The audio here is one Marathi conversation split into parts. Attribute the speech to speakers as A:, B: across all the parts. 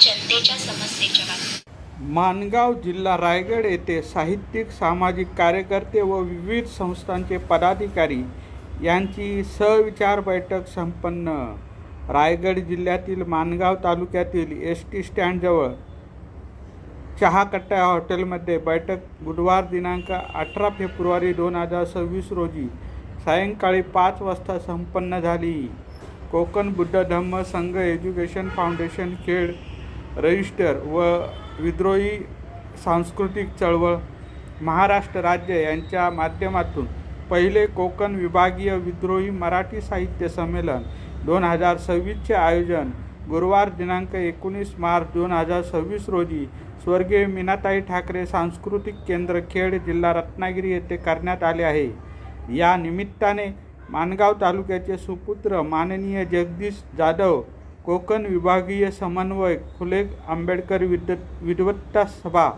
A: जनतेच्या समस्येच्या बातम्या।
B: माणगाव, जिल्हा रायगड येथे साहित्यिक, सामाजिक कार्यकर्ते व विविध संस्थांचे पदाधिकारी यांची सहविचार बैठक संपन्न। रायगड जिल्ह्यातील माणगाव तालुक्यातील एस.टी. स्टँडजवळ चहाकट्टा हॉटेलमध्ये बैठक बुधवार दिनांक 18 फेब्रुवारी 2026 रोजी सायंकाळी 5 वाजता संपन्न झाली। कोकण बुद्ध धम्म संघ एज्युकेशन फाउंडेशन, खेड रजिस्टर व विद्रोही सांस्कृतिक चळवळ महाराष्ट्र राज्य यांच्या माध्यमातून पहिले कोकण विभागीय विद्रोही मराठी साहित्य संमेलन 2026चे आयोजन गुरुवार दिनांक 19 मार्च 2026 रोजी स्वर्गीय मीनाताई ठाकरे सांस्कृतिक केंद्र, खेड, जिल्हा रत्नागिरी येथे करण्यात आले आहे। या निमित्ताने माणगाव तालुक्याचे सुपुत्र माननीय जगदीश जाधव, कोकण विभागीय समन्वयक, फुले आंबेडकर विद्वत्ता सभा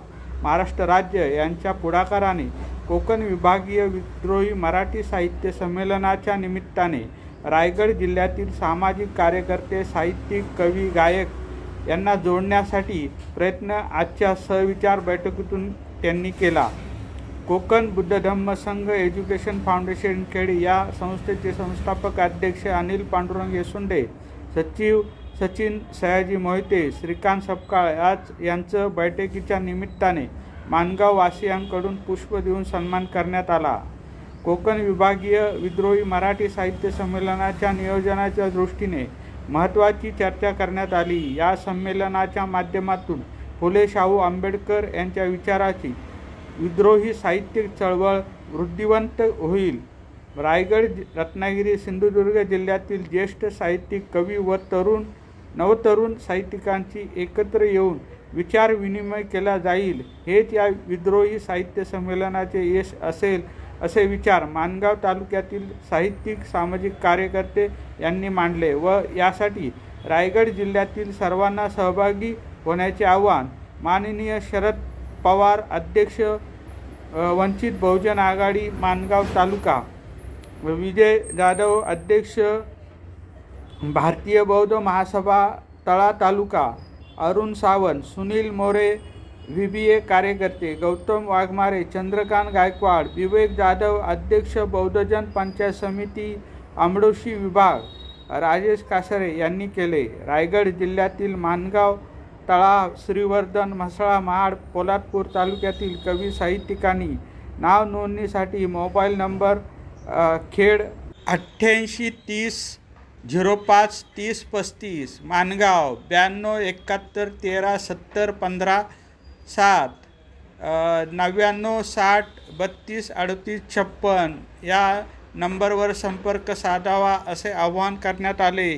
B: महाराष्ट्र राज्य यांच्या पुढाकाराने कोकण विभागीय विद्रोही मराठी साहित्य संमेलनाच्या निमित्ताने रायगड जिल्ह्यातील सामाजिक कार्यकर्ते, साहित्यिक, कवी, गायक यांना जोडण्यासाठी प्रयत्न आजच्या सहविचार बैठकीतून त्यांनी केला। कोकण बुद्ध धम्म संघ एज्युकेशन फाउंडेशन, खेड या संस्थेचे संस्थापक अध्यक्ष अनिल पांडुरंग येसुंडे, सचिव सचिन सयाजी मोहिते, श्रीकांत सपकाळ यांचं बैठकीच्या निमित्ताने माणगाव वासियांकडून पुष्प देऊन सन्मान करण्यात आला। कोकण विभागीय विद्रोही मराठी साहित्य संमेलनाच्या नियोजनाच्या दृष्टीने महत्त्वाची चर्चा करण्यात आली। या संमेलनाच्या माध्यमातून फुले शाहू आंबेडकर यांच्या विचाराची विद्रोही साहित्यिक चळवळ वृद्धिवंत होईल। रायगड, रत्नागिरी, सिंधुदुर्ग जिल्ह्यातील ज्येष्ठ साहित्यिक, कवी व नवतरुण साहित्यिकांची एकत्र येऊन विचार विनिमय केला जाईल, हेच या विद्रोही साहित्य संमेलनाचे यश असेल, असे विचार माणगाव तालुक्यातील साहित्यिक, सामाजिक कार्यकर्ते यांनी मांडले व यासाठी रायगड जिल्ह्यातील सर्वांना सहभागी होण्याचे आवाहन माननीय शरद पवार, अध्यक्ष वंचित बहुजन आघाडी माणगाव तालुका, विजय जाधव, अध्यक्ष भारतीय बौद्ध महासभा तळा तालुका, अरुण सावंत, सुनील मोरे, VBA कार्यकर्ते, गौतम वाघमारे, चंद्रकांत गायकवाड, विवेक जाधव, अध्यक्ष बौद्धजन पंचायत समिती आंबडोशी विभाग, राजेश कासरे यांनी केले। रायगड जिल्ह्यातील माणगाव, तळा, श्रीवर्धन, म्हसळा, महाड, पोलादपूर तालुक्यातील कवी साहित्यिकांनी नाव नोंदणीसाठी मोबाईल नंबर खेड 88 30 05 30 35, माणगाव 92 71 13 70 15 7, 99 60 32 38 56 या नंबरवर संपर्क साधावा असे आवाहन करण्यात आले।